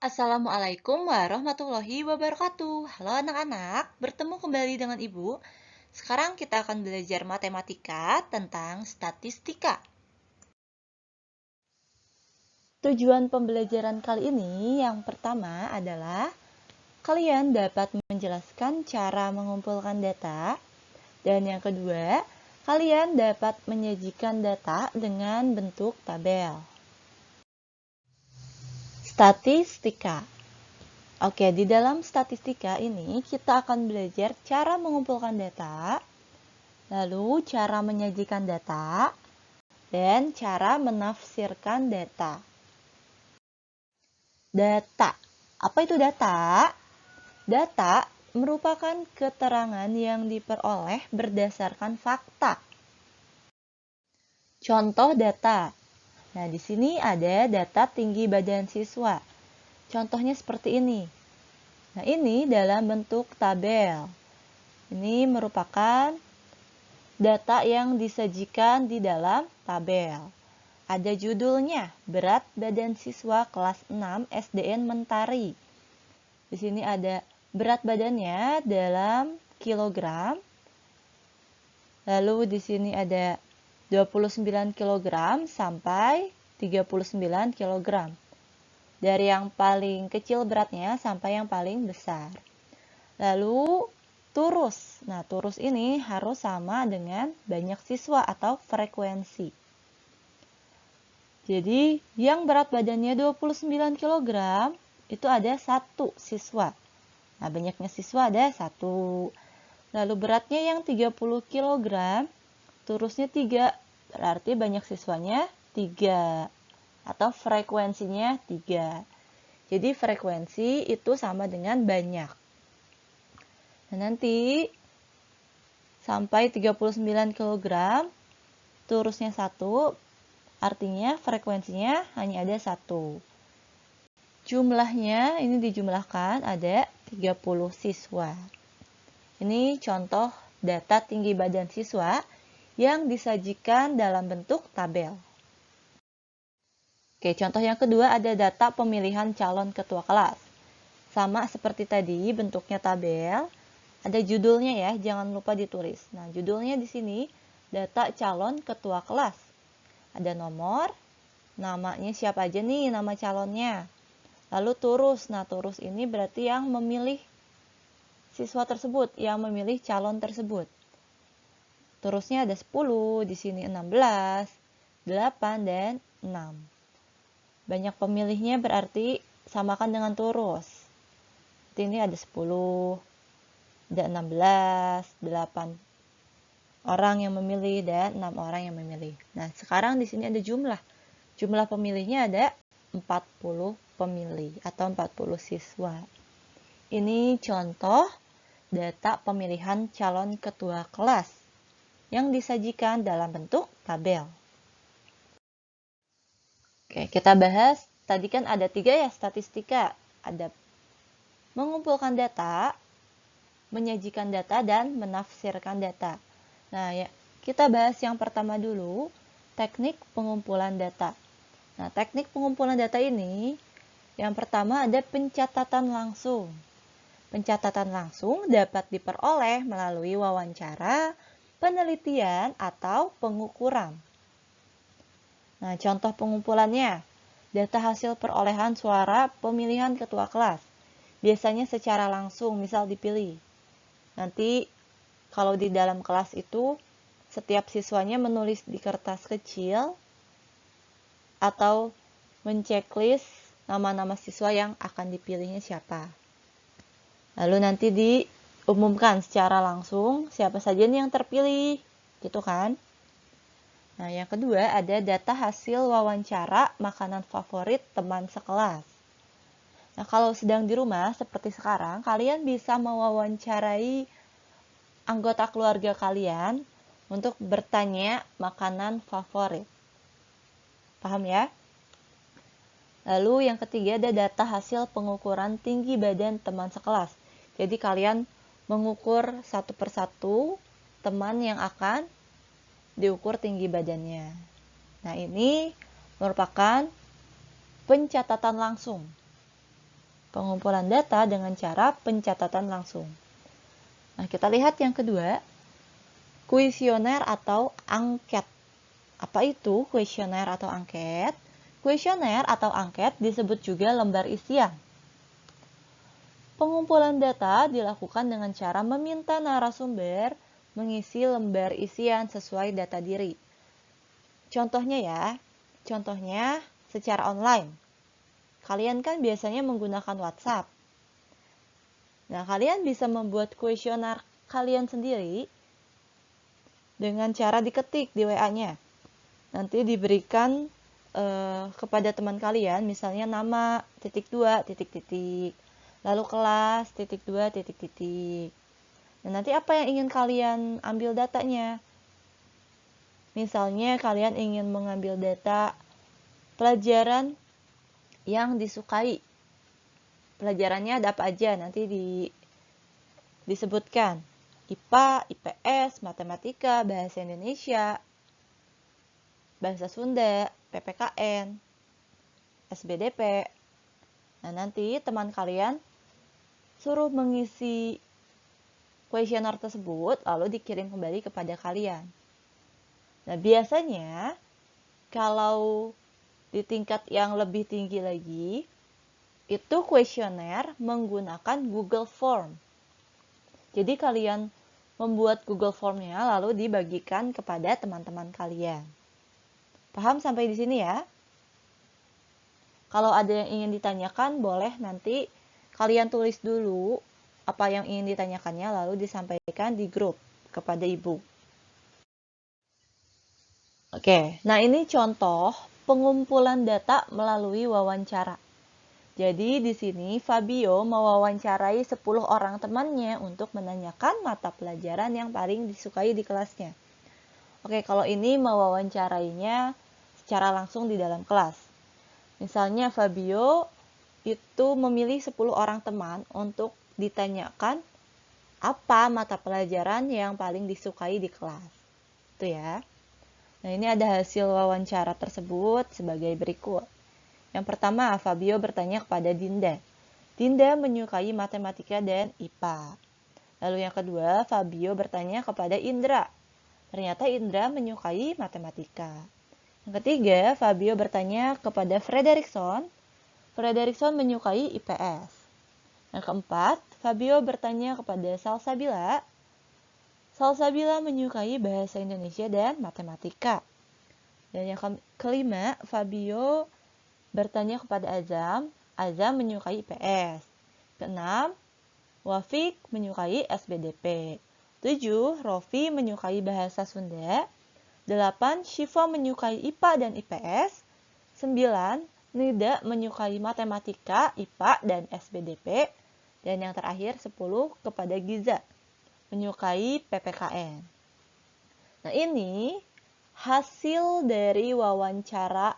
Assalamualaikum warahmatullahi wabarakatuh. Halo anak-anak, bertemu kembali dengan Ibu. Sekarang kita akan belajar matematika tentang statistika. Tujuan pembelajaran kali ini yang pertama adalah kalian dapat menjelaskan cara mengumpulkan data. Dan yang kedua, kalian dapat menyajikan data dengan bentuk tabel. Statistika. Oke, di dalam statistika ini kita akan belajar cara mengumpulkan data, lalu cara menyajikan data, dan cara menafsirkan data. Data. Apa itu data? Data merupakan keterangan yang diperoleh berdasarkan fakta. Contoh data. Nah, di sini ada data tinggi badan siswa. Contohnya seperti ini. Nah, ini dalam bentuk tabel. Ini merupakan data yang disajikan di dalam tabel. Ada judulnya, Berat Badan Siswa Kelas 6 SDN Mentari. Di sini ada berat badannya dalam kilogram. Lalu di sini ada 29 kg sampai 39 kg. Dari yang paling kecil beratnya sampai yang paling besar. Lalu turus. Nah, turus ini harus sama dengan banyak siswa atau frekuensi. Jadi, yang berat badannya 29 kg itu ada 1 siswa. Nah, banyaknya siswa ada 1. Lalu beratnya yang 30 kg, turusnya 3. Berarti banyak siswanya 3. Atau frekuensinya 3. Jadi, frekuensi itu sama dengan banyak. Nah, nanti sampai 39 kg, turusnya 1, artinya frekuensinya hanya ada 1. Jumlahnya ini dijumlahkan ada 30 siswa. Ini contoh data tinggi badan siswa yang disajikan dalam bentuk tabel. Oke, contoh yang kedua ada data pemilihan calon ketua kelas. Sama seperti tadi, bentuknya tabel. Ada judulnya ya, jangan lupa ditulis. Nah, judulnya di sini data calon ketua kelas. Ada nomor, namanya siapa aja nih nama calonnya. Lalu turus. Nah, turus ini berarti yang memilih siswa tersebut, yang memilih calon tersebut. Turusnya ada 10, di sini 16, 8, dan 6. Banyak pemilihnya berarti samakan dengan turus. Ini ada 10, ada 16, 8 orang yang memilih dan 6 orang yang memilih. Nah, sekarang di sini ada jumlah. Jumlah pemilihnya ada 40 pemilih atau 40 siswa. Ini contoh data pemilihan calon ketua kelas yang disajikan dalam bentuk tabel. Oke, kita bahas. Tadi kan ada 3 ya statistika. Ada mengumpulkan data, menyajikan data, dan menafsirkan data. Nah, ya, kita bahas yang pertama dulu, teknik pengumpulan data. Nah, teknik pengumpulan data ini, yang pertama ada pencatatan langsung. Pencatatan langsung dapat diperoleh melalui wawancara, penelitian, atau pengukuran. Nah, contoh pengumpulannya, data hasil perolehan suara pemilihan ketua kelas. Biasanya secara langsung, misal dipilih. Nanti kalau di dalam kelas itu, setiap siswanya menulis di kertas kecil atau menceklis nama-nama siswa yang akan dipilihnya siapa. Lalu nanti diumumkan secara langsung siapa saja nih yang terpilih, gitu kan? Nah, yang kedua ada data hasil wawancara makanan favorit teman sekelas. Nah, kalau sedang di rumah seperti sekarang, kalian bisa mewawancarai anggota keluarga kalian untuk bertanya makanan favorit. Paham ya? Lalu yang ketiga ada data hasil pengukuran tinggi badan teman sekelas. Jadi kalian mengukur satu persatu teman yang akan diukur tinggi badannya. Nah, ini merupakan pencatatan langsung. Pengumpulan data dengan cara pencatatan langsung. Nah, kita lihat yang kedua, kuesioner atau angket. Apa itu kuesioner atau angket? Kuesioner atau angket disebut juga lembar isian. Pengumpulan data dilakukan dengan cara meminta narasumber mengisi lembar isian sesuai data diri. Contohnya ya, contohnya secara online. Kalian kan biasanya menggunakan WhatsApp. Nah, kalian bisa membuat kuesioner kalian sendiri dengan cara diketik di WA-nya. Nanti diberikan kepada teman kalian, misalnya nama, _2, lalu kelas, _2, Nah, nanti apa yang ingin kalian ambil datanya? Misalnya kalian ingin mengambil data pelajaran yang disukai. Pelajarannya ada apa aja? Nanti disebutkan. IPA, IPS, Matematika, Bahasa Indonesia, Bahasa Sunda, PPKN, SBDP. Nah, nanti teman kalian suruh mengisi kuesioner tersebut, lalu dikirim kembali kepada kalian. Nah, biasanya kalau di tingkat yang lebih tinggi lagi, itu kuesioner menggunakan Google Form. Jadi kalian membuat Google Form-nya lalu dibagikan kepada teman-teman kalian. Paham sampai di sini ya? Kalau ada yang ingin ditanyakan, boleh nanti kalian tulis dulu apa yang ingin ditanyakannya, lalu disampaikan di grup kepada ibu. Oke, nah ini contoh pengumpulan data melalui wawancara. Jadi di sini Fabio mewawancarai 10 orang temannya untuk menanyakan mata pelajaran yang paling disukai di kelasnya. Oke, kalau ini mewawancarainya secara langsung di dalam kelas. Misalnya Fabio itu memilih 10 orang teman untuk ditanyakan apa mata pelajaran yang paling disukai di kelas. Itu ya. Nah, ini ada hasil wawancara tersebut sebagai berikut. Yang pertama, Fabio bertanya kepada Dinda. Dinda menyukai matematika dan IPA. Lalu yang kedua, Fabio bertanya kepada Indra. Ternyata Indra menyukai matematika. Yang ketiga, Fabio bertanya kepada Frederickson. Frederickson menyukai IPS. Yang keempat, Fabio bertanya kepada Salsabila. Salsabila menyukai bahasa Indonesia dan matematika. Dan yang kelima, Fabio bertanya kepada Azam. Azam menyukai IPS. Keenam, Wafik menyukai SBDP. 7, Rofi menyukai bahasa Sunda. 8, Syifa menyukai IPA dan IPS. 9, Nida menyukai matematika, IPA, dan SBDP. Dan yang terakhir 10 kepada Giza menyukai PPKN. Nah, ini hasil dari wawancara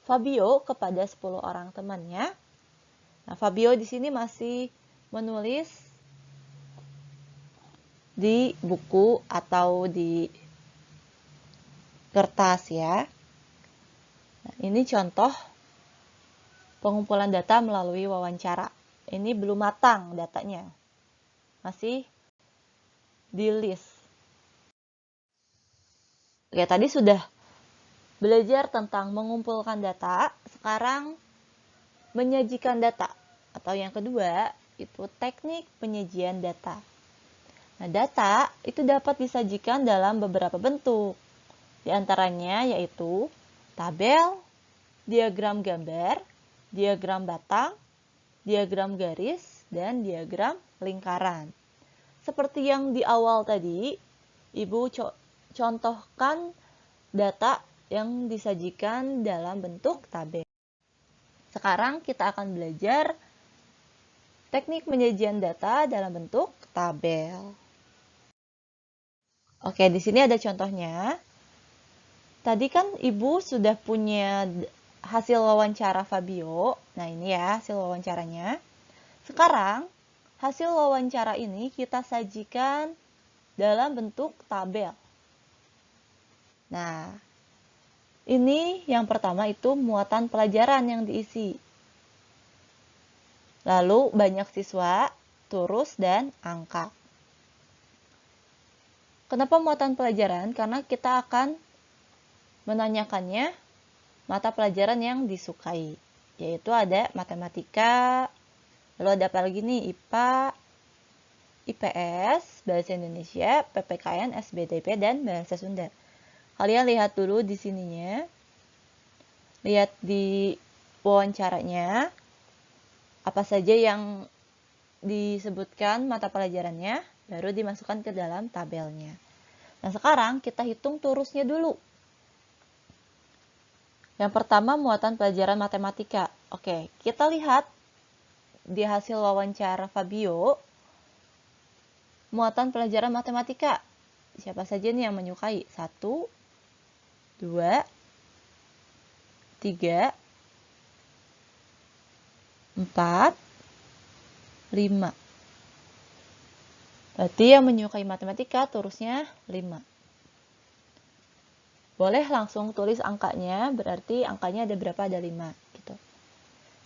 Fabio kepada 10 orang temannya. Nah, Fabio di sini masih menulis di buku atau di kertas ya. Nah, ini contoh pengumpulan data melalui wawancara. Ini belum matang datanya. Masih di list. Oke, tadi sudah belajar tentang mengumpulkan data, sekarang menyajikan data. Atau yang kedua, itu teknik penyajian data. Nah, data itu dapat disajikan dalam beberapa bentuk. Di antaranya yaitu tabel, diagram gambar, diagram batang, diagram garis, dan diagram lingkaran. Seperti yang di awal tadi, Ibu contohkan data yang disajikan dalam bentuk tabel. Sekarang kita akan belajar teknik penyajian data dalam bentuk tabel. Oke, di sini ada contohnya. Tadi kan Ibu sudah punya hasil wawancara Fabio. Nah, ini ya hasil wawancaranya. Sekarang, hasil wawancara ini kita sajikan dalam bentuk tabel. Nah, ini yang pertama itu muatan pelajaran yang diisi. Lalu banyak siswa, turis, dan angka. Kenapa muatan pelajaran? Karena kita akan menanyakannya mata pelajaran yang disukai, yaitu ada matematika, lalu ada apa lagi nih? IPA, IPS, Bahasa Indonesia, PPKN, SBDP, dan Bahasa Sunda. Kalian lihat dulu di sininya. Lihat di wawancaranya, apa saja yang disebutkan mata pelajarannya, baru dimasukkan ke dalam tabelnya. Nah, sekarang kita hitung turusnya dulu. Yang pertama, muatan pelajaran matematika. Oke, kita lihat di hasil wawancara Fabio, muatan pelajaran matematika. Siapa saja nih yang menyukai? 1, 2, 3, 4, 5. Berarti yang menyukai matematika turusnya 5. Boleh langsung tulis angkanya, berarti angkanya ada berapa? Ada 5. Gitu.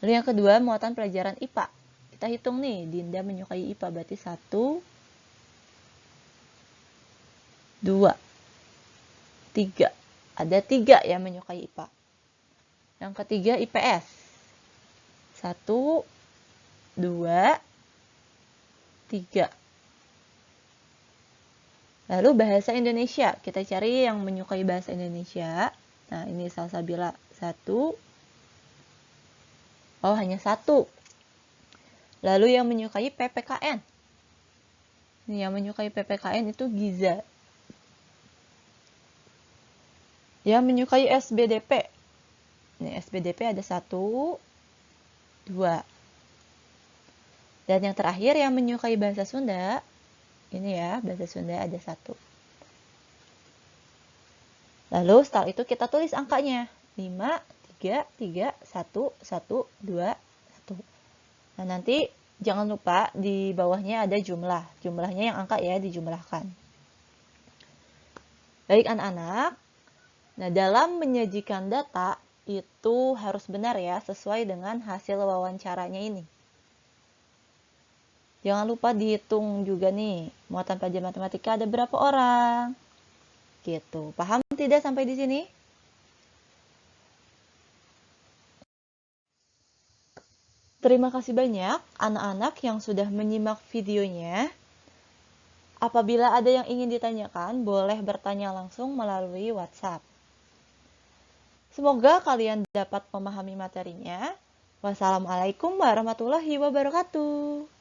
Lalu yang kedua, muatan pelajaran IPA. Kita hitung nih, Dinda menyukai IPA, berarti 1, 2, 3. Ada 3 yang menyukai IPA. Yang ketiga, IPS. 1, 2, 3. Lalu bahasa Indonesia, kita cari yang menyukai bahasa Indonesia. Nah, ini Salsabila 1. Oh, hanya 1. Lalu yang menyukai PPKN. Ini yang menyukai PPKN itu Giza. Yang menyukai SBDP. Ini SBDP ada 1, 2. Dan yang terakhir yang menyukai bahasa Sunda, ini ya, bahasa Sunda ada 1. Lalu setelah itu kita tulis angkanya. 5, 3, 3, 1, 1, 2, 1. Nah, nanti jangan lupa di bawahnya ada jumlah. Jumlahnya yang angka ya, dijumlahkan. Baik anak-anak, nah dalam menyajikan data itu harus benar ya, sesuai dengan hasil wawancaranya ini. Jangan lupa dihitung juga nih, muatan pelajaran matematika ada berapa orang. Gitu. Paham tidak sampai di sini? Terima kasih banyak anak-anak yang sudah menyimak videonya. Apabila ada yang ingin ditanyakan, boleh bertanya langsung melalui WhatsApp. Semoga kalian dapat memahami materinya. Wassalamualaikum warahmatullahi wabarakatuh.